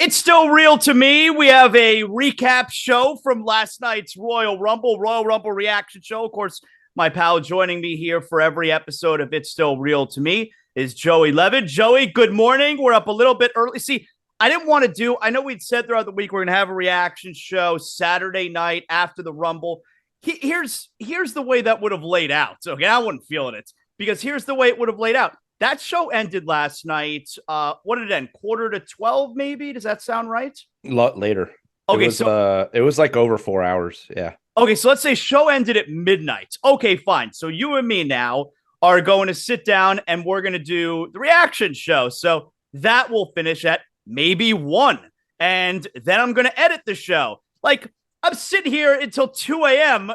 It's still real to me. We have a recap show from last night's Royal Rumble reaction show. Of course, my pal joining me here for every episode of It's Still Real to Me is Joey Levine. Joey, good morning. We're up a little bit early. See, I didn't want to I know we'd said throughout the week we're going to have a reaction show Saturday night after the Rumble. Here's the way that would have laid out. Okay, I wasn't feeling it because here's the way it would have laid out. That show ended last night. What did it end? 11:45, maybe? Does that sound right? A lot later. Okay, it was like over 4 hours. Yeah. Okay, so let's say show ended at midnight. Okay, fine. So you and me now are going to sit down and we're going to do the reaction show. So that will finish at maybe 1. And then I'm going to edit the show. Like, I'm sitting here until 2 a.m.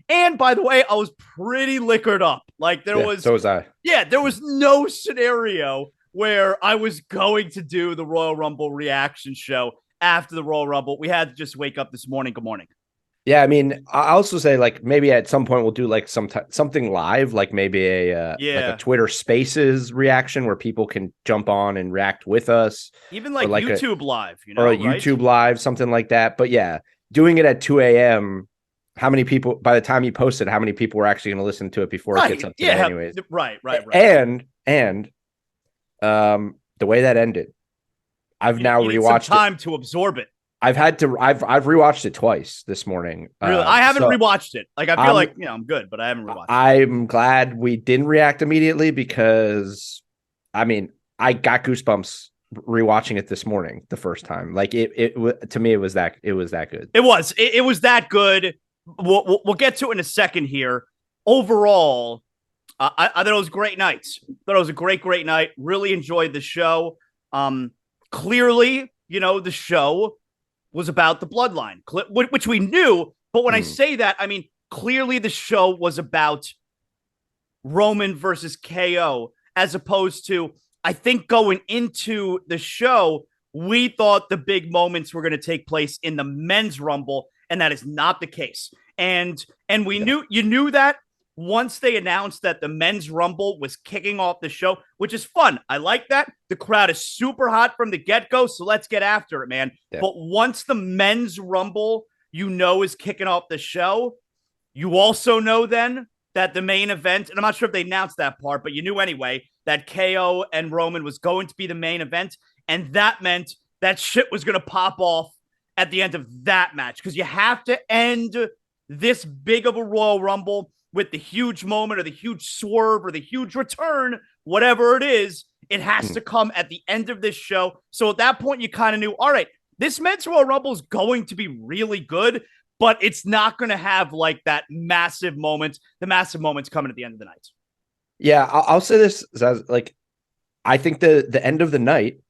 And by the way, I was pretty liquored up. Like so was I. Yeah, there was no scenario where I was going to do the Royal Rumble reaction show after the Royal Rumble. We had to just wake up this morning. Good morning. Yeah, I mean, I also say like maybe at some point we'll do like something live, like maybe like a Twitter Spaces reaction where people can jump on and react with us, even like YouTube Live, or a YouTube Live, something like that. But yeah, doing it at 2 a.m. How many people, by the time you post it, how many people were actually going to listen to it before it gets up today anyways? Right. And the way that ended, I've now rewatched some time to absorb it. I've rewatched it twice this morning. Really? I haven't rewatched it. Like, I feel like, I'm good, but I haven't rewatched it. I'm glad we didn't react immediately because, I mean, I got goosebumps rewatching it this morning the first time. Like, to me, it was that good. It was that good. We'll get to it in a second here. Overall, I thought it was a great night. Thought it was a great night. Really enjoyed the show. Clearly, the show was about the bloodline, which we knew. But when I say that, I mean, clearly the show was about Roman versus KO, as opposed to, I think going into the show, we thought the big moments were going to take place in the men's Rumble. And that is not the case. And we knew that once they announced that the men's Rumble was kicking off the show, which is fun. I like that. The crowd is super hot from the get-go, so let's get after it, man. Yeah. But once the men's Rumble, is kicking off the show, you also know then that the main event, and I'm not sure if they announced that part, but you knew anyway, that KO and Roman was going to be the main event, and that meant that shit was going to pop off at the end of that match, because you have to end this big of a Royal Rumble with the huge moment or the huge swerve or the huge return, whatever it is. It has to come at the end of this show. So at that point, you kind of knew, all right, this men's Royal Rumble is going to be really good, but it's not going to have like that massive moment. The massive moment's coming at the end of the night. Yeah, I'll say this as like, I think the end of the night,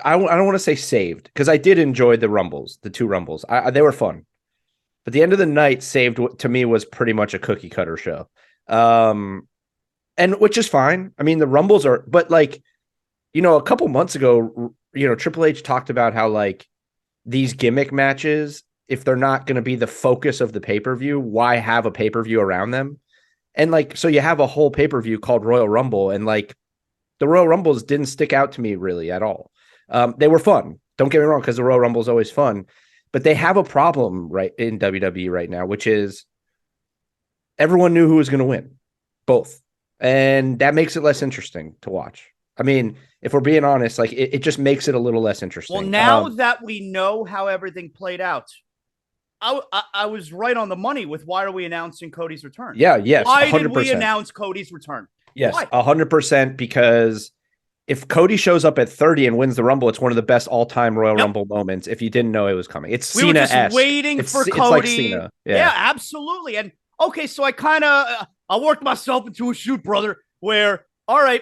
I don't want to say saved, because I did enjoy the Rumbles, the 2 Rumbles. They were fun. But the end of the night saved to me was pretty much a cookie cutter show. And which is fine. I mean, the Rumbles are, but like, a couple months ago, Triple H talked about how like these gimmick matches, if they're not going to be the focus of the pay-per-view, why have a pay-per-view around them? And like, so you have a whole pay-per-view called Royal Rumble, and like the Royal Rumbles didn't stick out to me really at all. They were fun. Don't get me wrong, because the Royal Rumble is always fun. But they have a problem right in WWE right now, which is everyone knew who was going to win, both. And that makes it less interesting to watch. I mean, if we're being honest, like it just makes it a little less interesting. Well, now that we know how everything played out, I was right on the money with why are we announcing Cody's return? Yeah, yes. Why 100%. did we announce Cody's return? Yes, 100%, because if Cody shows up at 30 and wins the Rumble, it's one of the best all-time Royal Rumble moments. If you didn't know it was coming, it's Cena-esque. We were just waiting for Cody. It's like Cena. Yeah, absolutely. And okay, so I worked myself into a shoot, brother, where, all right,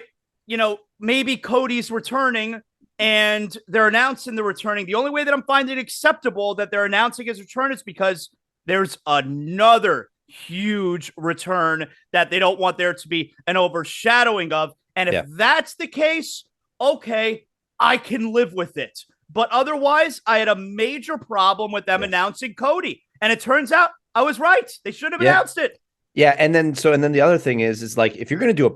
maybe Cody's returning and they're announcing the returning. The only way that I'm finding it acceptable that they're announcing his return is because there's another huge return that they don't want there to be an overshadowing of. And if that's the case, okay, I can live with it. But otherwise, I had a major problem with them announcing Cody. And it turns out I was right. They should have announced it. Yeah, and then the other thing is like if you're gonna do a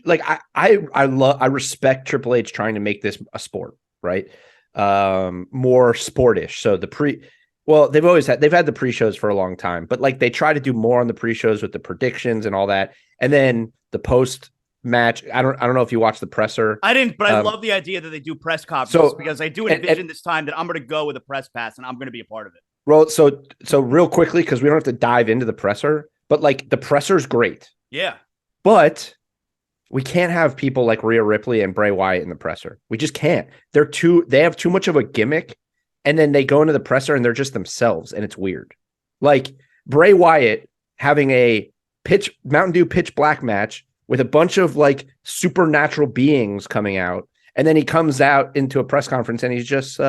like I respect Triple H trying to make this a sport, right? More sportish. So they've had the pre-shows for a long time, but like they try to do more on the pre-shows with the predictions and all that, and then the post match. I don't know if you watched the presser. I didn't, but I love the idea that they do press conferences because I do envision this time that I'm going to go with a press pass and I'm going to be a part of it. Well, so real quickly, because we don't have to dive into the presser, but like the presser's great. Yeah. But we can't have people like Rhea Ripley and Bray Wyatt in the presser. We just can't. They have too much of a gimmick, and then they go into the presser and they're just themselves, and it's weird. Like Bray Wyatt having a Mountain Dew pitch black match with a bunch of like supernatural beings coming out, and then he comes out into a press conference and he's just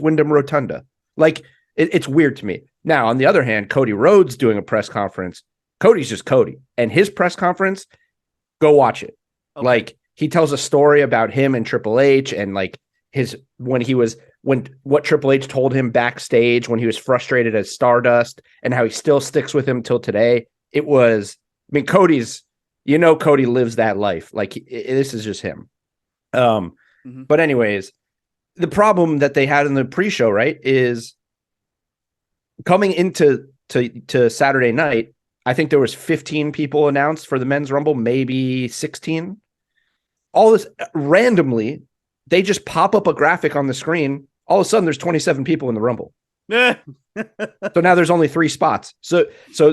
Wyndham Rotunda. Like it's weird to me. Now, on the other hand, Cody Rhodes doing a press conference. Cody's just Cody, and his press conference, go watch it. Okay. Like he tells a story about him and Triple H and like what Triple H told him backstage when he was frustrated at Stardust and how he still sticks with him till today. Cody lives that life. Like this is just him. But anyways, the problem that they had in the pre-show, right, is coming into Saturday night. I think there was 15 people announced for the men's rumble, maybe 16. All this randomly, they just pop up a graphic on the screen. All of a sudden, there's 27 people in the rumble. So now there's only 3 spots. So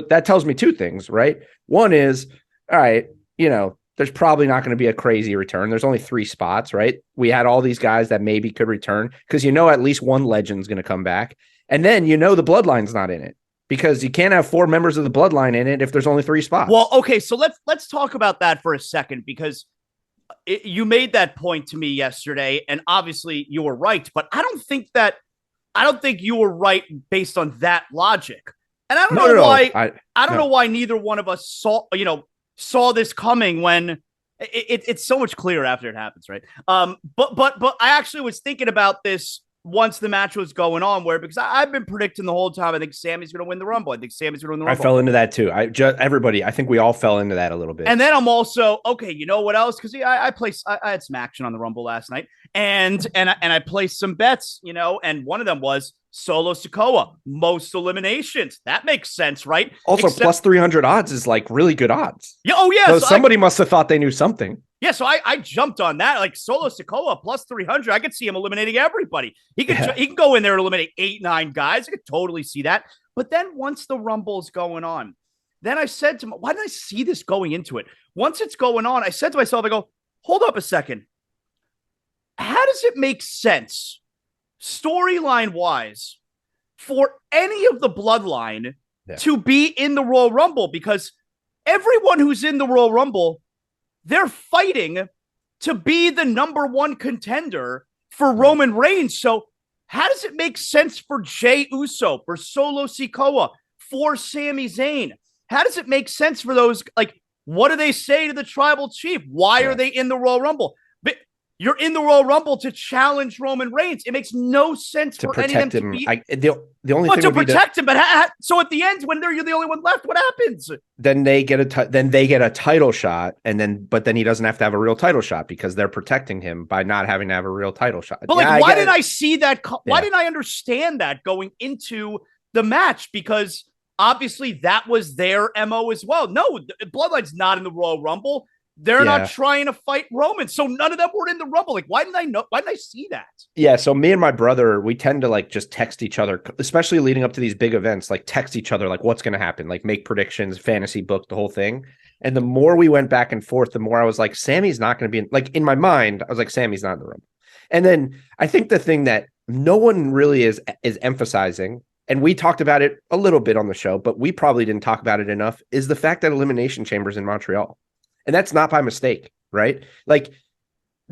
that tells me 2 things, right? One is, all right, there's probably not going to be a crazy return. There's only 3 spots, right? We had all these guys that maybe could return because at least one legend's going to come back. And then the Bloodline's not in it. Because you can't have 4 members of the Bloodline in it if there's only 3 spots. Well, okay, so let's talk about that for a second because you made that point to me yesterday, and obviously you were right. But I don't think you were right based on that logic, and I don't know why. I don't know why neither one of us saw this coming when it's so much clearer after it happens, right? But I actually was thinking about this once the match was going on, because I've been predicting the whole time, I think Sammy's going to win the Rumble. I fell into that too. I think we all fell into that a little bit. And then I'm also, okay, you know what else? Because I had some action on the Rumble last night, and I placed some bets, and one of them was Solo Sikoa, most eliminations. That makes sense, right? Also, plus 300 odds is like really good odds. Yeah. Oh, yeah. So somebody must have thought they knew something. Yeah, so I jumped on that. Like Solo Sikoa plus 300, I could see him eliminating everybody. He can go in there and eliminate 8-9 guys. I could totally see that. But then once the Rumble's going on, then I said to him, why didn't I see this going into it? Once it's going on, I said to myself, I go, hold up a second. How does it make sense, storyline-wise, for any of the Bloodline to be in the Royal Rumble? Because everyone who's in the Royal Rumble, they're fighting to be the number 1 contender for Roman Reigns. So how does it make sense for Jey Uso, for Solo Sikoa, for Sami Zayn? How does it make sense for those? Like, what do they say to the Tribal Chief? Why are they in the Royal Rumble? But you're in the Royal Rumble to challenge Roman Reigns. It makes no sense to for any of them him. to be. The only thing to protect him, but so at the end, when you're the only one left, what happens? Then they get a title shot, but then he doesn't have to have a real title shot because they're protecting him by not having to have a real title shot. But why didn't I see that? Why didn't I understand that going into the match? Because obviously that was their MO as well. No, Bloodline's not in the Royal Rumble. They're not trying to fight Roman. So none of them were in the Rumble. Like, why didn't I know? Why didn't I see that? Yeah. So me and my brother, we tend to like just text each other, especially leading up to these big events, like text each other, like what's going to happen, like make predictions, fantasy book, the whole thing. And the more we went back and forth, the more I was like, Sammy's not going to be in my mind. I was like, Sammy's not in the Rumble. And then I think the thing that no one really is emphasizing, and we talked about it a little bit on the show, but we probably didn't talk about it enough, is the fact that Elimination Chamber's in Montreal. And that's not by mistake, right? Like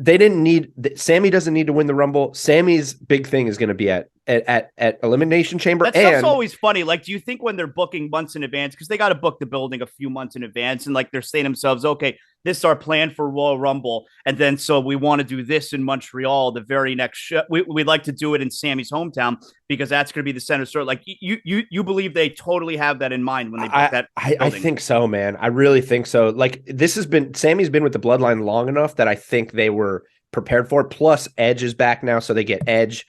Sammy doesn't need to win the Rumble. Sammy's big thing is going to be at at Elimination Chamber. That stuff's always funny. Like, do you think when they're booking months in advance, because they got to book the building a few months in advance, and like they're saying to themselves, okay, this is our plan for Royal Rumble, and then so we want to do this in Montreal the very next show. We'd like to do it in Sammy's hometown because that's going to be the center store. Like, you believe they totally have that in mind when they book that building? I think so, man. I really think so. Like, Sammy's been with the Bloodline long enough that I think they were prepared for it. Plus, Edge is back now, so they get Edge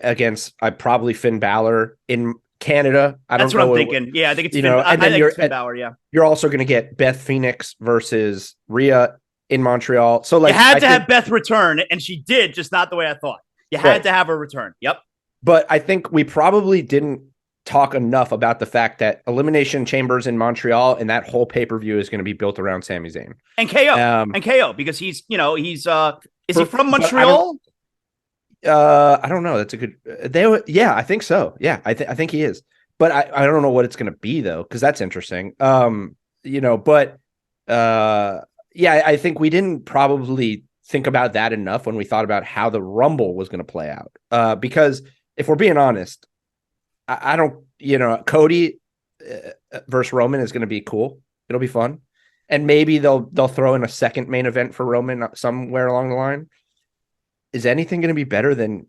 against probably Finn Balor in Canada. That's what I'm thinking. Yeah, I think it's Finn, and then it's Finn Balor. Yeah, you're also going to get Beth Phoenix versus Rhea in Montreal. So like, you had to have Beth return, and she did, just not the way I thought. You had to have her return. Yep. But I think we probably didn't talk enough about the fact that Elimination Chambers in Montreal and that whole pay-per-view is going to be built around Sami Zayn and KO because he's is he from Montreal? I don't know. That's a good. I think so. Yeah, I think he is. But I don't know what it's going to be though, because that's interesting. But I think we didn't probably think about that enough when we thought about how the Rumble was going to play out. Because if we're being honest, I don't. Cody versus Roman is going to be cool. It'll be fun, and maybe they'll throw in a second main event for Roman somewhere along the line. Is anything going to be better than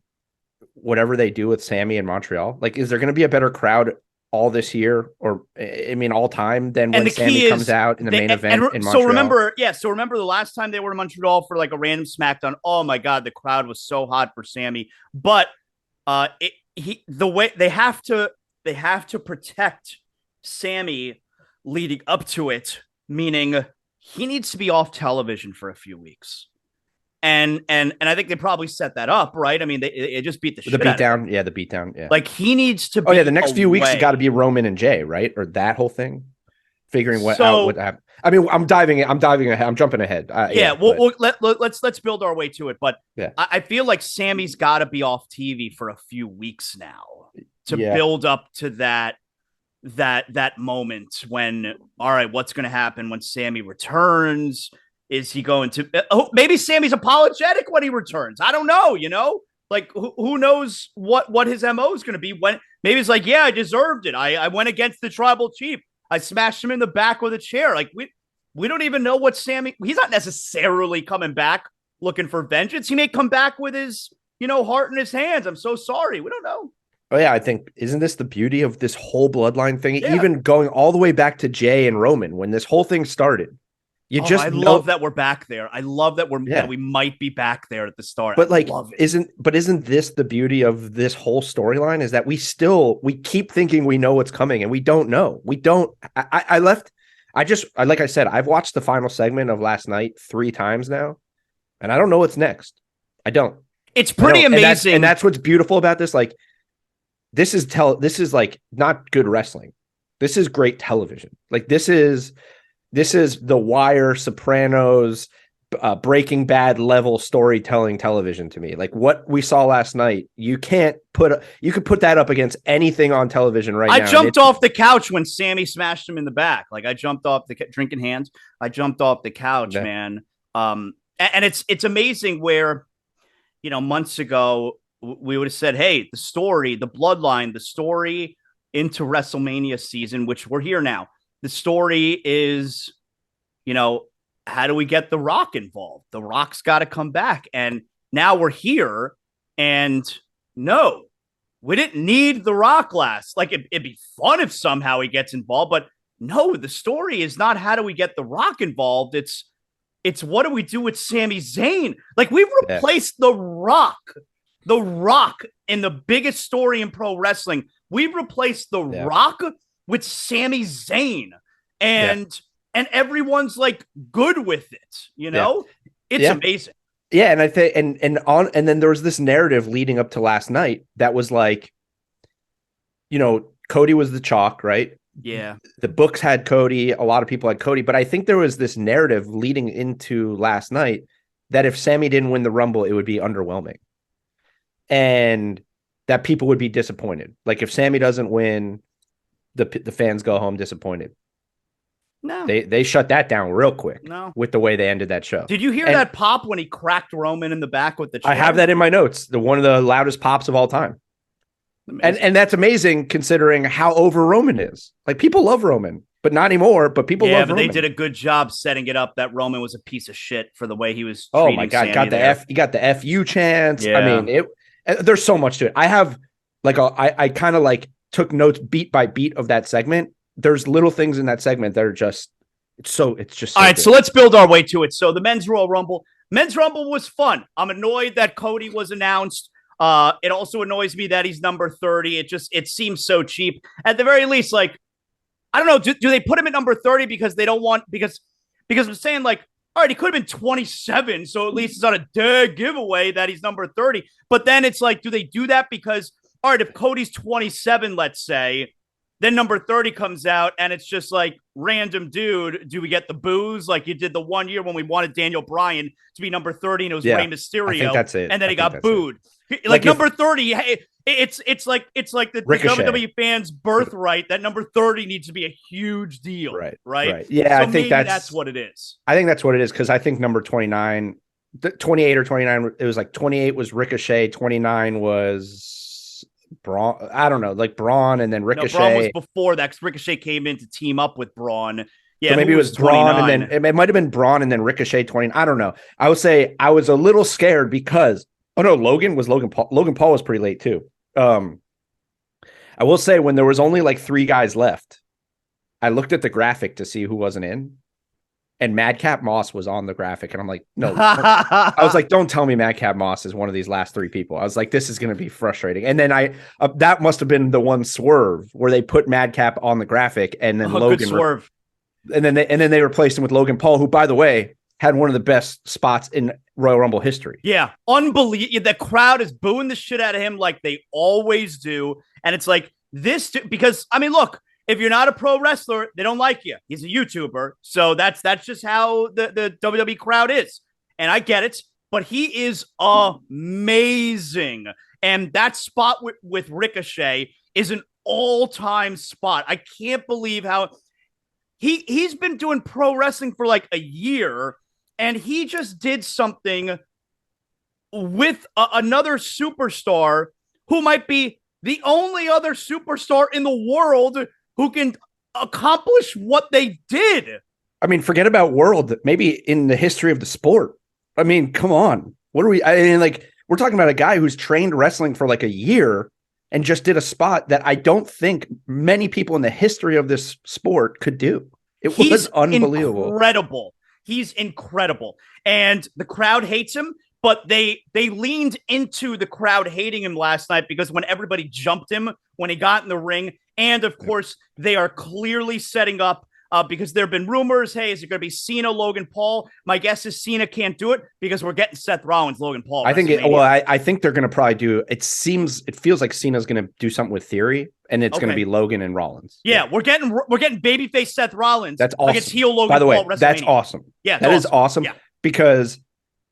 whatever they do with Sammy in Montreal? Like, is there going to be a better crowd all this year, or all time than when Sammy comes out in the main event in Montreal? So remember the last time they were in Montreal for like a random SmackDown. Oh my God, the crowd was so hot for Sammy. But they have to protect Sammy leading up to it, meaning he needs to be off television for a few weeks. And I think they probably set that up, right? I mean, they just beat the shit out of him. Yeah, the beatdown. Yeah, like he needs to. Oh yeah, the next few weeks has got to be Roman and Jay, right? Or that whole thing, figuring what happened. I mean, I'm diving ahead. I'm jumping ahead. Let's build our way to it. But yeah. I feel like Sammy's got to be off TV for a few weeks now to build up to that moment when, all right, what's going to happen when Sammy returns? Is he going to maybe Sammy's apologetic when he returns? I don't know, like who knows what his MO is going to be when maybe it's like, yeah, I deserved it. I went against the tribal chief. I smashed him in the back with a chair. Like we don't even know what Sammy, he's not necessarily coming back looking for vengeance. He may come back with his, heart in his hands. I'm so sorry. We don't know. Oh yeah. I think, isn't this the beauty of this whole bloodline thing? Yeah. Even going all the way back to Jay and Roman, when this whole thing started. I love that we're back there. I love that that we might be back there at the start. But isn't this the beauty of this whole storyline? Is that we keep thinking we know what's coming and we don't know. We don't. Like I said, I've watched the final segment of last night 3 times now, and I don't know what's next. I don't. It's pretty amazing, and that's what's beautiful about this. Like, this is like not good wrestling. This is great television. Like this is The Wire, Sopranos, Breaking Bad level storytelling television to me. Like what we saw last night, you could put that up against anything on television right now. I jumped off the couch when Sammy smashed him in the back. Like I jumped off the drinking hands. I jumped off the couch, man. And it's amazing where, months ago we would have said, hey, the story, the bloodline, the story into WrestleMania season, which we're here now. The story is, how do we get The Rock involved? The Rock's got to come back. And now we're here. And no, we didn't need The Rock last. Like, it'd be fun if somehow he gets involved. But no, the story is not how do we get The Rock involved. It's what do we do with Sami Zayn? Like, we've replaced The Rock in the biggest story in pro wrestling. We've replaced The Rock with Sami Zayn, and everyone's like good with it, It's amazing. Yeah, and I think and then there was this narrative leading up to last night that was like, Cody was the chalk, right? Yeah. The books had Cody, a lot of people had Cody, but I think there was this narrative leading into last night that if Sammy didn't win the Rumble, it would be underwhelming. And that people would be disappointed. Like if Sammy doesn't win, the fans go home disappointed. No, they shut that down real quick. No, with the way they ended that show. Did you hear that pop when he cracked Roman in the back with the chair? I have that in my notes. One of the loudest pops of all time. And that's amazing considering how over Roman is. Like people love Roman, but not anymore. But people love Roman. They did a good job setting it up that Roman was a piece of shit for the way he was. Oh my God, Sammy he got the FU chance. Yeah. I mean, there's so much to it. I have I kind of like took notes beat by beat of that segment. There's little things in that segment that are just all right. Good. So let's build our way to it. So the men's Royal Rumble. Men's Rumble was fun. I'm annoyed that Cody was announced. It also annoys me that he's number 30. It seems so cheap. At the very least, like, I don't know, do they put him at number 30 because they don't want, because I'm saying, like, all right, he could have been 27, so at least it's not a dead giveaway that he's number 30. But then it's like, do they do that because, all right, if Cody's 27, let's say, then number 30 comes out and it's just like, random dude, do we get the booze? Like you did the 1 year when we wanted Daniel Bryan to be number 30 and it was Rey Mysterio. I think that's it. And then he got booed. Like number 30, it's like the WWE fans' birthright that number 30 needs to be a huge deal. Right. Yeah, so I think that's what it is. I think that's what it is because I think number 29, 28 or 29, it was like 28 was Ricochet, 29 was Braun. I don't know, like Braun and then Ricochet. No, Braun was before that because Ricochet came in to team up with Braun. Yeah, so maybe it was Braun and then it might have been Braun and then Ricochet 20. I don't know. I would say I was a little scared because Logan Paul. Logan Paul was pretty late too. I will say when there was only like 3 guys left, I looked at the graphic to see who wasn't in, and Madcap Moss was on the graphic, and I'm like, no. I was like, don't tell me Madcap Moss is one of these last 3 people. I was like, this is going to be frustrating. And then that must have been the one swerve where they put Madcap on the graphic, and then Logan good swerve. And then they replaced him with Logan Paul, who, by the way, had one of the best spots in Royal Rumble history. Yeah, unbelievable. The crowd is booing the shit out of him like they always do. And it's like this, because, I mean, look, if you're not a pro wrestler, they don't like you. He's a YouTuber. So that's just how the WWE crowd is. And I get it, but he is amazing. And that spot with Ricochet is an all-time spot. I can't believe how he's been doing pro wrestling for like a year. And he just did something with another superstar who might be the only other superstar in the world who can accomplish what they did. I mean, forget about world, maybe in the history of the sport. I mean, come on. What are we? I mean, like, we're talking about a guy who's trained wrestling for like a year and just did a spot that I don't think many people in the history of this sport could do. He's was unbelievable. Incredible. He's incredible. And the crowd hates him, but they leaned into the crowd hating him last night because when everybody jumped him, when he got in the ring, and of course, they are clearly setting up because there have been rumors, hey, is it going to be Cena, Logan Paul? My guess is Cena can't do it because we're getting Seth Rollins, Logan Paul. I think I think they're going to probably do, it feels like Cena's going to do something with Theory, and it's going to be Logan and Rollins. Yeah, we're getting babyface Seth Rollins. That's awesome. Against heel Logan By the way, Paul, that's awesome. Yeah, that is awesome because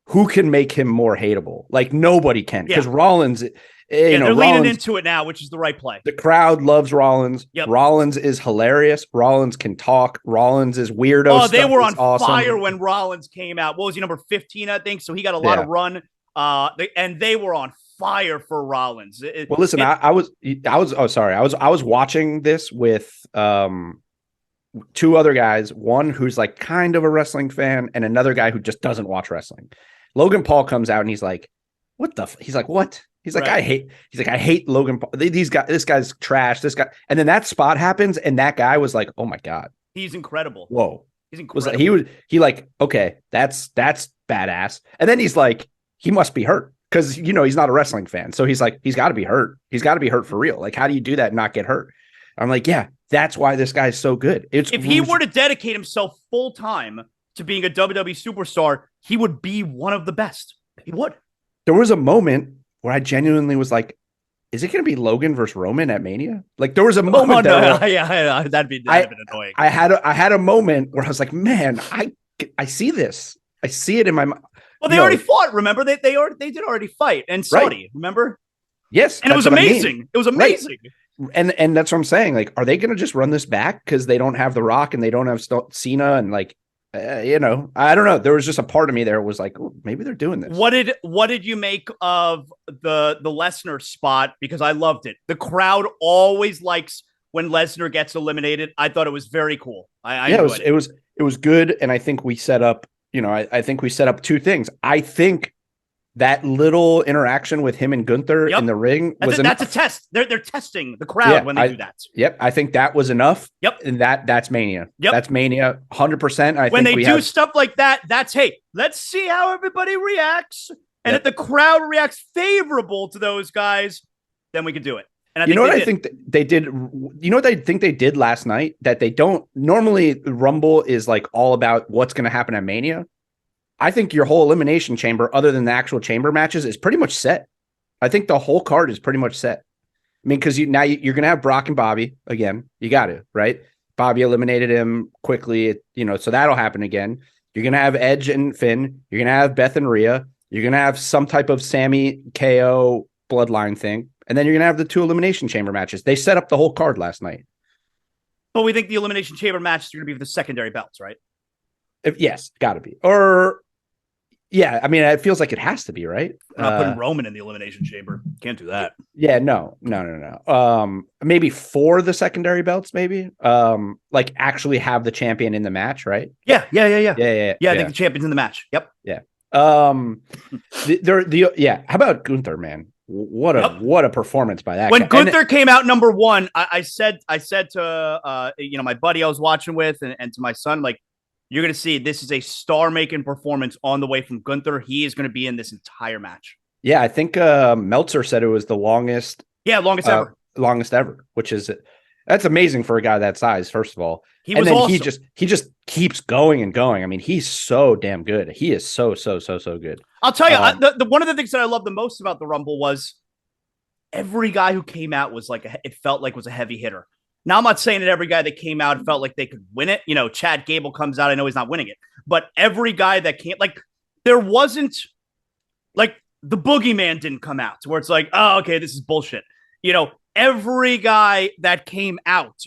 who can make him more hateable? Like nobody can, because Rollins. They're leaning into it now, which is the right play. The crowd loves Rollins. Yep. Rollins is hilarious. Rollins can talk. Rollins is weirdo. Oh, they were on fire when Rollins came out. What was he, number 15, I think? So he got a lot of run. And they were on fire for Rollins. Well, listen, I was watching this with 2 other guys. One who's like kind of a wrestling fan, and another guy who just doesn't watch wrestling. Logan Paul comes out and he's like, "What the?" He's like, "What?" He's like, I hate Logan Paul. This guy's trash. This guy. And then that spot happens. And that guy was like, oh my God. He's incredible. Whoa. He's incredible. He like, okay, that's badass. And then he's like, he must be hurt. Cause he's not a wrestling fan. So he's like, he's gotta be hurt. He's gotta be hurt for real. Like, how do you do that and not get hurt? I'm like, yeah, that's why this guy's so good. If he were to dedicate himself full time to being a WWE superstar, he would be one of the best. He would. There was a moment where I genuinely was like, is it going to be Logan versus Roman at Mania? Like there was a moment that'd been annoying. I had a moment where I was like, man, I see this. I see it in my mind. Well, they already fought. Remember, they did already fight in Saudi. Remember? Yes, and it was amazing. I mean. It was amazing. Right. And that's what I'm saying. Like, are they going to just run this back because they don't have The Rock and they don't have Cena and like I don't know. There was just a part of me there was like, "Ooh, maybe they're doing this." What did you make of the Lesnar spot? Because I loved it. The crowd always likes when Lesnar gets eliminated. I thought it was very cool. I Yeah, enjoyed it. it was good, and I think we set up. I think we set up two things. I think that little interaction with him and Gunther in Yep. the ring was That's a enough. test. They're testing the crowd Yeah, when they do that. yep, I think that was enough. Yep. And that's Mania. Yep. That's Mania, 100%. I When think they we do have. stuff like that, that's hey, let's see how everybody reacts. And if Yep. the crowd reacts favorable to those guys, then we can do it. And I You think know what they I did. think they did? You know what I think they did last night that they don't normally. Rumble is like all about what's going to happen at Mania. I think your whole elimination chamber, other than the actual chamber matches, is pretty much set. I think the whole card is pretty much set. I mean, because you're going to have Brock and Bobby again. You got to, right? Bobby eliminated him quickly, so that'll happen again. You're going to have Edge and Finn. You're going to have Beth and Rhea. You're going to have some type of Sammy KO bloodline thing. And then you're going to have the 2 elimination chamber matches. They set up the whole card last night. But we think the elimination chamber matches are going to be for the secondary belts, right? Yes, got to be. Or, yeah, I mean, it feels like it has to be, right? We're not putting Roman in the elimination chamber. Can't do that. Yeah, no. Maybe for the secondary belts, maybe. Like actually have the champion in the match, right? Yeah. Yeah. I think the champion's in the match. Yep. Yeah. How about Gunther, man? What a performance by that when guy. Gunther came out number 1, I said to my buddy I was watching with and to my son, like, you're going to see this is a star-making performance on the way from Gunther. He is going to be in this entire match. Yeah, I think Meltzer said it was the longest. Yeah, longest ever, which is that's amazing for a guy that size. First of all, awesome. he just keeps going and going. I mean, he's so damn good. He is so good. I'll tell you, the one of the things that I love the most about the Rumble was every guy who came out was it felt like was a heavy hitter. Now, I'm not saying that every guy that came out felt like they could win it. Chad Gable comes out. I know he's not winning it, but every guy that came, there wasn't the boogeyman didn't come out where it's like, oh, okay, this is bullshit. Every guy that came out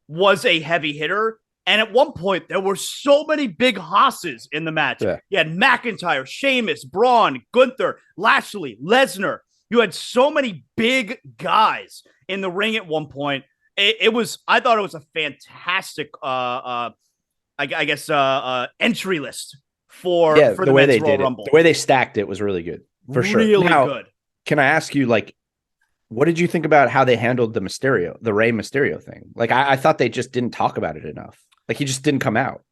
was a heavy hitter. And at one point, there were so many big hosses in the match. Yeah. You had McIntyre, Sheamus, Braun, Gunther, Lashley, Lesnar. You had so many big guys in the ring at one point. I thought it was a fantastic, entry list for the way they did Rumble. The way they stacked it was really good, for sure. Really good. Can I ask you, what did you think about how they handled the Rey Mysterio thing? I thought they just didn't talk about it enough. He just didn't come out.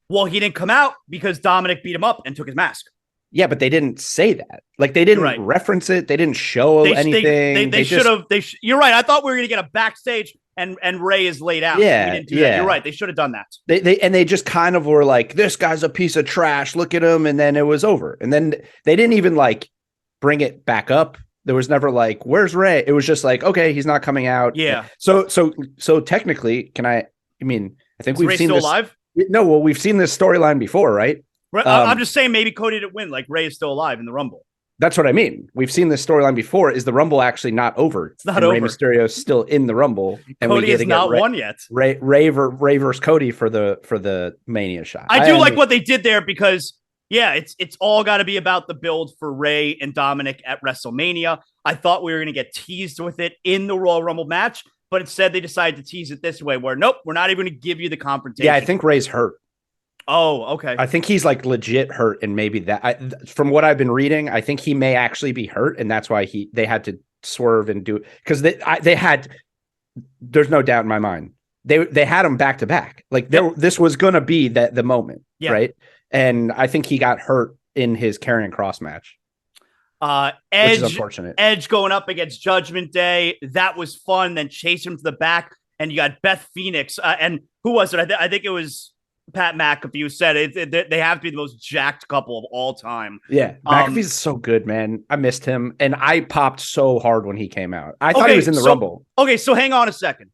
Well, he didn't come out because Dominic beat him up and took his mask. Yeah, but they didn't say that. They didn't reference it. They didn't show anything. They should have. You're right. I thought we were going to get a backstage and Ray is laid out. Yeah, we didn't do that. You're right. They should have done that. They just kind of were like, this guy's a piece of trash. Look at him, and then it was over. And then they didn't even bring it back up. There was never where's Ray? It was just okay, he's not coming out. Yeah. So technically, I think we've Ray seen still this. alive? No, well, we've seen this storyline before, right? I'm just saying maybe Cody didn't win. Ray is still alive in the Rumble. That's what I mean. We've seen this storyline before. Is the Rumble actually not over? It's not over. Rey Mysterio is still in the Rumble, and Cody has not won yet. Ray versus Cody for the Mania shot. I do like what they did there because it's all got to be about the build for Ray and Dominic at WrestleMania. I thought we were going to get teased with it in the Royal Rumble match, but instead they decided to tease it this way, where nope, we're not even going to give you the confrontation. Yeah, I think Ray's hurt. Oh, okay. I think he's legit hurt, and maybe that. From what I've been reading, I think he may actually be hurt, and that's why they had to swerve and do it because they had. There's no doubt in my mind they had him back to back. This was going to be the moment, right? And I think he got hurt in his Karrion Kross match. Edge, which is unfortunate. Edge going up against Judgment Day. That was fun. Then chase him to the back, and you got Beth Phoenix. And who was it? I think it was Pat McAfee said it. They have to be the most jacked couple of all time. Yeah, McAfee's so good, man. I missed him, and I popped so hard when he came out. I thought he was in the Rumble. Okay, so hang on a second.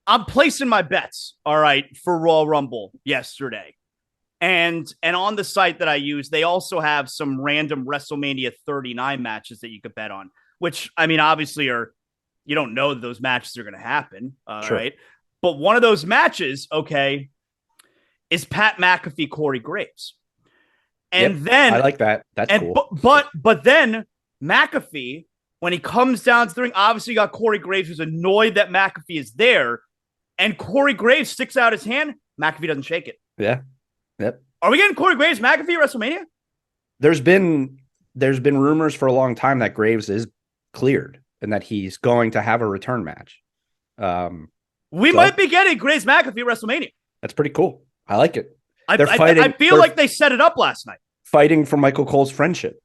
I'm placing my bets, all right, for Royal Rumble yesterday. And on the site that I use, they also have some random WrestleMania 39 matches that you could bet on, which, obviously you don't know that those matches are going to happen, sure. right? But one of those matches, okay, is Pat McAfee, Corey Graves. And Yep, then I like that. That's cool. But then McAfee, when he comes down to the ring, obviously you got Corey Graves who's annoyed that McAfee is there, and Corey Graves sticks out his hand. McAfee doesn't shake it. Yeah. Yep. Are we getting Corey Graves McAfee at WrestleMania? There's been rumors for a long time that Graves is cleared and that he's going to have a return match. We might be getting Graves McAfee at WrestleMania. That's pretty cool. I like it. I feel like they set it up last night. Fighting for Michael Cole's friendship.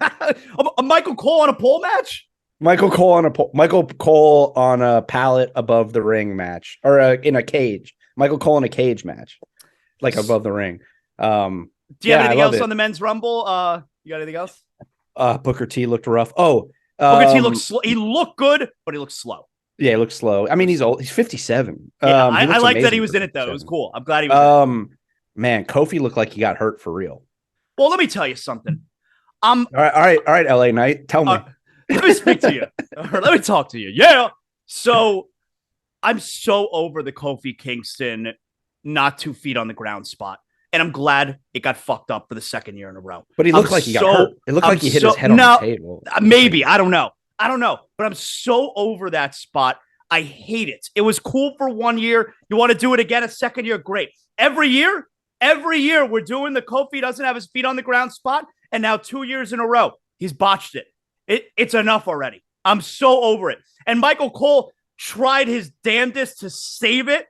a Michael Cole on a pole match? Michael Cole on a pallet above the ring match, or in a cage. Michael Cole in a cage match, like above the ring. Do you have anything else on the men's Rumble? You got anything else? Booker T looked rough. Booker T looked slow. He looked good, but he looked slow. Yeah, he looks slow. I mean, he's old. He's 57. Yeah, I like that he was in it, though. It was cool. I'm glad he was in it. Man, Kofi looked like he got hurt for real. Well, let me tell you something. All right, LA Knight. Tell me. Let me speak to you. Let me talk to you. Yeah. So I'm so over the Kofi Kingston not 2 feet on the ground spot. And I'm glad it got fucked up for the second year in a row. But he looked like he got hurt. It looked like he hit his head on the table. Maybe. I don't know. But I'm so over that spot. I hate it. It was cool for 1 year. You want to do it again a second year? Great. Every year we're doing the Kofi doesn't have his feet on the ground spot. And now 2 years in a row, he's botched it. It's enough already. I'm so over it. And Michael Cole tried his damnedest to save it.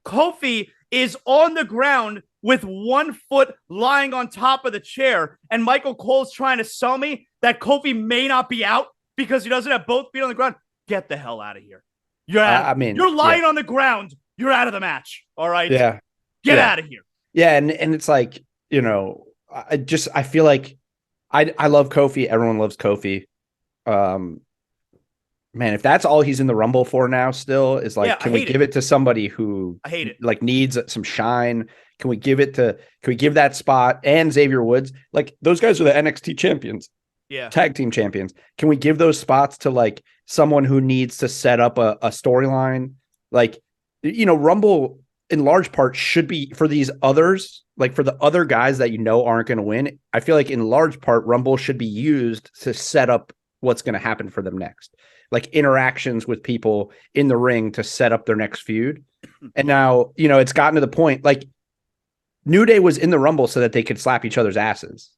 Kofi is on the ground with 1 foot lying on top of the chair. And Michael Cole's trying to sell me that Kofi may not be out because he doesn't have both feet on the ground. Get the hell out of here. You're lying on the ground. You're out of the match. All right. Yeah. Get out of here. Yeah. And it's like, I feel like I love Kofi. Everyone loves Kofi. Man, if that's all he's in the Rumble for now still is like, can we give it to somebody who I hate it, like needs some shine? Can we give that spot and Xavier Woods? Like those guys are the NXT champions. Yeah. Tag team champions. Can we give those spots to like someone who needs to set up a storyline? Like, Rumble in large part should be for these others, like for the other guys that aren't going to win. I feel like in large part, Rumble should be used to set up what's going to happen for them next. Like interactions with people in the ring to set up their next feud. And now, it's gotten to the point like New Day was in the Rumble so that they could slap each other's asses.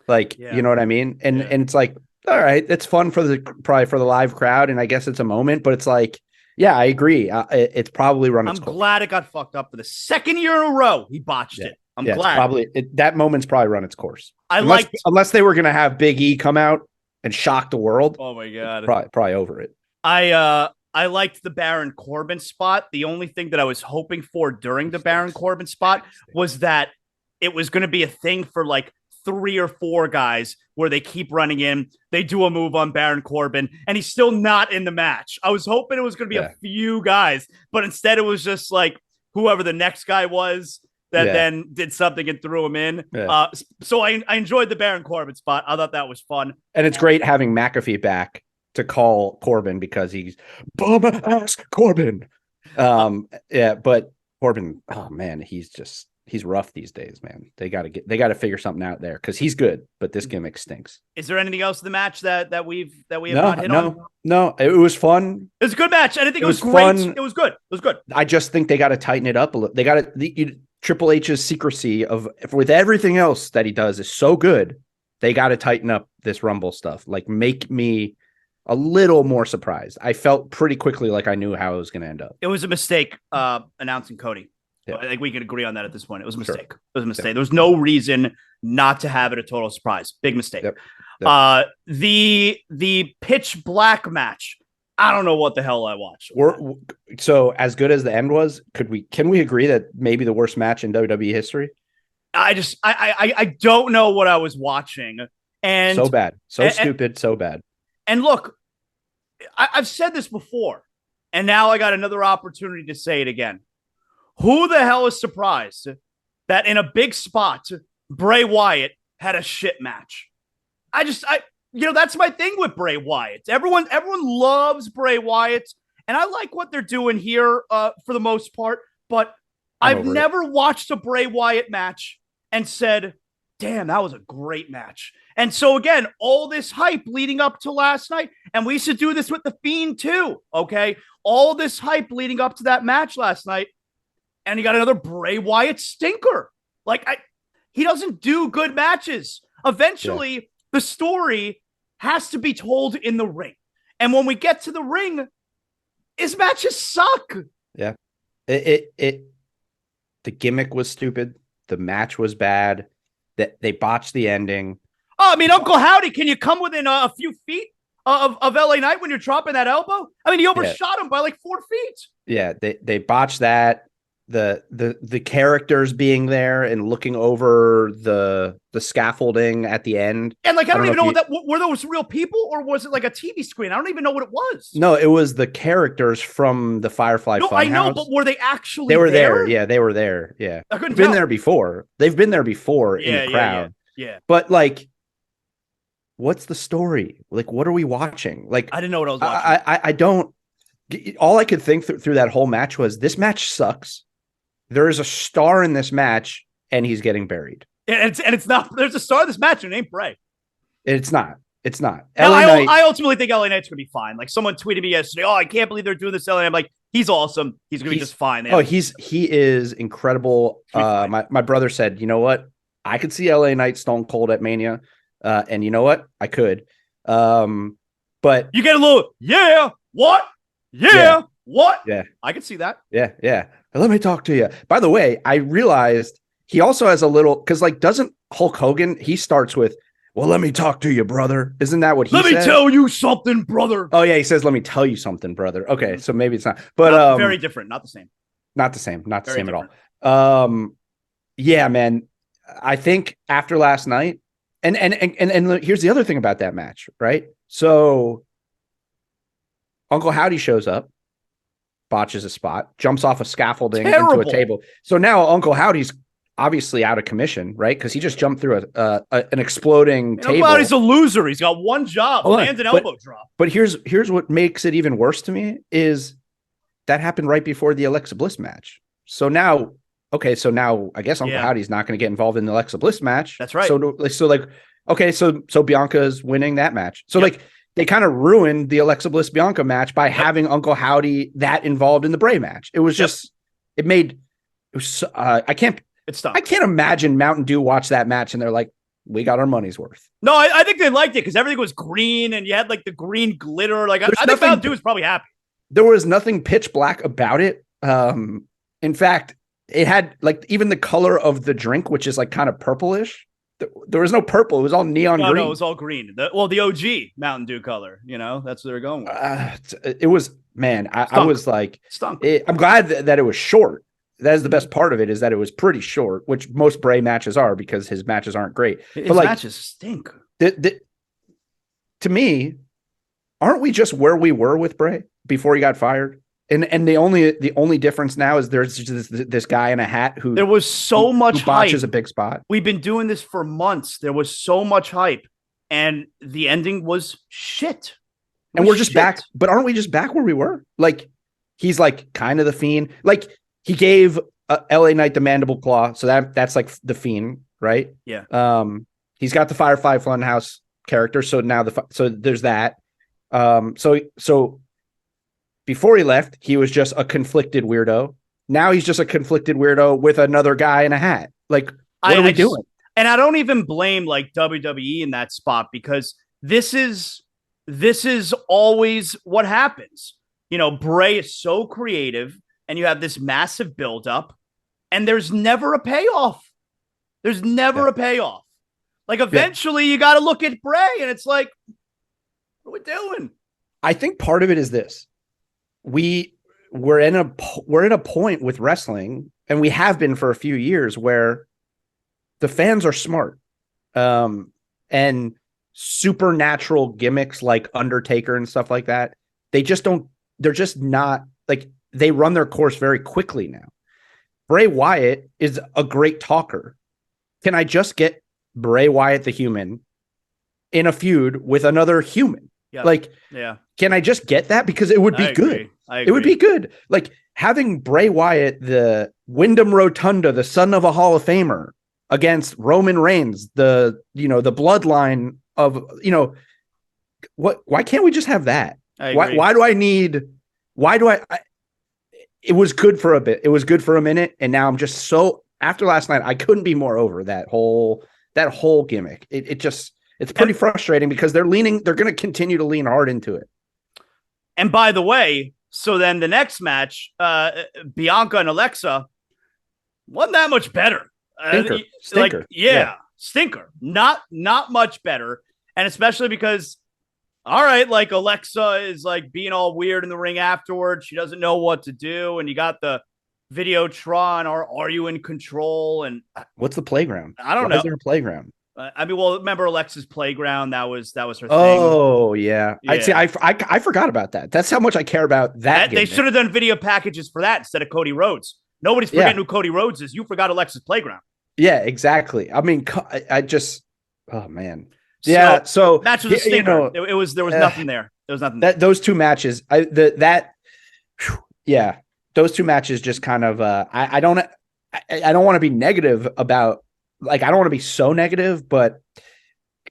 Like, you know what I mean? And it's like, all right, it's fun probably for the live crowd. And I guess it's a moment, but it's like, yeah, I agree. It's probably run its course. I'm glad it got fucked up for the second year in a row. He botched it. I'm glad. That moment's probably run its course. Unless they were going to have Big E come out and shock the world. Oh my God. Probably over it. I liked the Baron Corbin spot. The only thing that I was hoping for during the Baron Corbin spot was that it was going to be a thing for like 3 or 4 guys where they keep running in. They do a move on Baron Corbin and he's still not in the match. I was hoping it was going to be a few guys, but instead it was just like whoever the next guy was that then did something and threw him in. Yeah. So I enjoyed the Baron Corbin spot. I thought that was fun. And it's great having McAfee back to call Corbin because he's bum ass Corbin. But Corbin, oh man, he's rough these days, man. They got to figure something out there because he's good, but this gimmick stinks. Is there anything else in the match that we have not hit on? No, it was fun. It was a good match. I didn't think it was great. Fun. It was good. It was good. I just think they got to tighten it up a little. They got to Triple H's secrecy with everything else that he does is so good. They got to tighten up this Rumble stuff. Like make me a little more surprised. I felt pretty quickly like I knew how it was going to end up. It was a mistake announcing Cody. Yeah. I think we can agree on that at this point. It was a mistake. Sure. It was a mistake. Yeah. There was no reason not to have it a total surprise. Big mistake. Yep. The pitch black match. I don't know what the hell I watched. So as good as the end was, can we agree that maybe the worst match in WWE history? I don't know what I was watching. And so bad. Stupid. So bad. And look, I've said this before, and now I got another opportunity to say it again. Who the hell is surprised that in a big spot, Bray Wyatt had a shit match? That's my thing with Bray Wyatt. Everyone loves Bray Wyatt, and I like what they're doing here for the most part, but I've never watched a Bray Wyatt match and said, damn, that was a great match. And so again, all this hype leading up to last night, and we used to do this with The Fiend too, okay? All this hype leading up to that match last night, and he got another Bray Wyatt stinker. Like, he doesn't do good matches. Eventually, the story has to be told in the ring. And when we get to the ring, his matches suck. Yeah. The gimmick was stupid. The match was bad. That they botched the ending. Oh, I mean, Uncle Howdy, can you come within a few feet of LA Knight when you're dropping that elbow? I mean, he overshot him by like 4 feet. Yeah, they botched that. The characters being there and looking over the scaffolding at the end. And like, I don't even know were those real people or was it like a TV screen? I don't even know what it was. No, it was the characters from the Firefly Funhouse. I know, but were they actually They were there? Yeah, they were there. Yeah. I couldn't They've tell. been there before. They've been there before in the crowd. Yeah. But like, what's the story? Like, what are we watching? Like, I didn't know what I was watching. I don't. All I could think through that whole match was this match sucks. There is a star in this match, and he's getting buried. And it's not. There's a star in this match, and it ain't Bray. It's not. I ultimately think LA Knight's gonna be fine. Like someone tweeted me yesterday, "Oh, I can't believe they're doing this." LA Knight. I'm like, he's awesome. He's gonna be just fine. He is incredible. My brother said, you know what? I could see LA Knight Stone Cold at Mania, and you know what? I could. But you get a little what? What? Yeah. I can see that. Yeah. Let me talk to you. By the way, I realized he also has a little, because like, doesn't Hulk Hogan, he starts with, well, let me talk to you, brother. Isn't that what he said? Let me tell you something, brother. Oh, yeah. He says, let me tell you something, brother. Okay. So maybe it's not. But very different. Not the same. Not the same at all. Yeah, man. I think after last night, and here's the other thing about that match, right? So Uncle Howdy shows up, botches a spot, jumps off a scaffolding into a table. So now Uncle Howdy's obviously out of commission, right? Because he just jumped through an exploding table. Uncle Howdy's a loser. He's got one job, land an elbow drop. But here's what makes it even worse to me is that happened right before the Alexa Bliss match. So now I guess Uncle Howdy's not going to get involved in the Alexa Bliss match. That's right. So Bianca's winning that match. So they kind of ruined the Alexa Bliss Bianca match by having Uncle Howdy that involved in the Bray match. It was just, I can't imagine Mountain Dew watched that match and they're like, we got our money's worth. No, I think they liked it because everything was green and you had like the green glitter. Like I think Mountain Dew was probably happy. There was nothing pitch black about it. In fact, it had like even the color of the drink, which is like kind of purplish. There was no purple. It was all neon green. No, it was all green. The OG Mountain Dew color. You know, that's what they're going with. It was, man. I was like, stunk. I'm glad that it was short. That is the best part of it, is that it was pretty short, which most Bray matches are because his matches aren't great. His matches stink. To me, aren't we just where we were with Bray before he got fired? And the only difference now is there's just this guy in a hat who there was so much who botches a big spot. We've been doing this for months. There was so much hype, and the ending was shit. And we're just back, but aren't we just back where we were? Like he's like kind of the Fiend. Like he gave LA Knight the mandible claw, so that's like the Fiend, right? Yeah. He's got the Firefly Funhouse character, so now so there's that. So. Before he left, he was just a conflicted weirdo. Now he's just a conflicted weirdo with another guy in a hat. Like, what are we doing? And I don't even blame like WWE in that spot because this is always what happens. You know, Bray is so creative and you have this massive buildup and there's never a payoff. There's never a payoff. Like eventually you got to look at Bray and it's like, what are we doing? I think part of it is this. We're in a point with wrestling, and we have been for a few years, where the fans are smart, and supernatural gimmicks like Undertaker and stuff like that. They're just not like, they run their course very quickly now. Bray Wyatt is a great talker. Can I just get Bray Wyatt the human in a feud with another human? Yeah. Like, yeah, can I just get that? Because it would be good. It would be good. Like having Bray Wyatt, the Wyndham Rotunda, the son of a Hall of Famer, against Roman Reigns, the bloodline of, why can't we just have that? Why do I need, it was good for a bit. It was good for a minute. And now I'm just after last night, I couldn't be more over that whole gimmick. It's pretty frustrating because they're going to continue to lean hard into it. And by the way, so then the next match, Bianca and Alexa, wasn't that much better. Stinker. Stinker. Not much better. And especially because, all right, like Alexa is like being all weird in the ring afterwards. She doesn't know what to do. And you got the Videotron, are you in control? And what's the playground? I don't know. Is there a playground? Remember Alexa's playground? That was her thing. Oh yeah. I forgot about that. That's how much I care about that. They should have done video packages for that instead of Cody Rhodes. Nobody's forgetting who Cody Rhodes is. You forgot Alexa's playground. Yeah, exactly. I mean, oh man. Yeah. So match was a stinker. There was nothing there. There was nothing. Those two matches. Those two matches just kind of. I don't want to be negative about. Like, I don't want to be so negative, but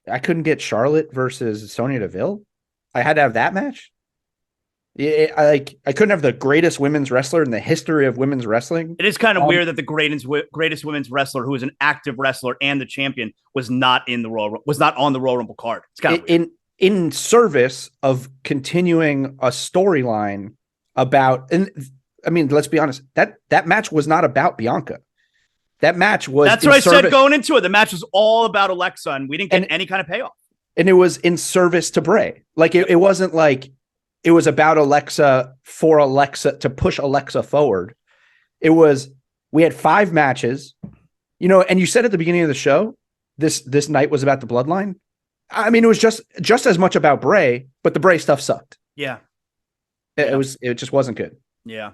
I couldn't get Charlotte versus Sonya Deville. I had to have that match. I couldn't have the greatest women's wrestler in the history of women's wrestling. It is kind of weird that the greatest women's wrestler, who is an active wrestler and the champion, was not on the Royal Rumble card. It's kind of weird. In service of continuing a storyline about, and I mean, let's be honest, that match was not about Bianca. That match was. That's what I said going into it. The match was all about Alexa, and we didn't get any kind of payoff. And it was in service to Bray. Like it wasn't like it was about Alexa for Alexa to push Alexa forward. It was, we had 5 matches, and you said at the beginning of the show, this night was about the bloodline. I mean, it was just as much about Bray, but the Bray stuff sucked. Yeah. It just wasn't good. Yeah.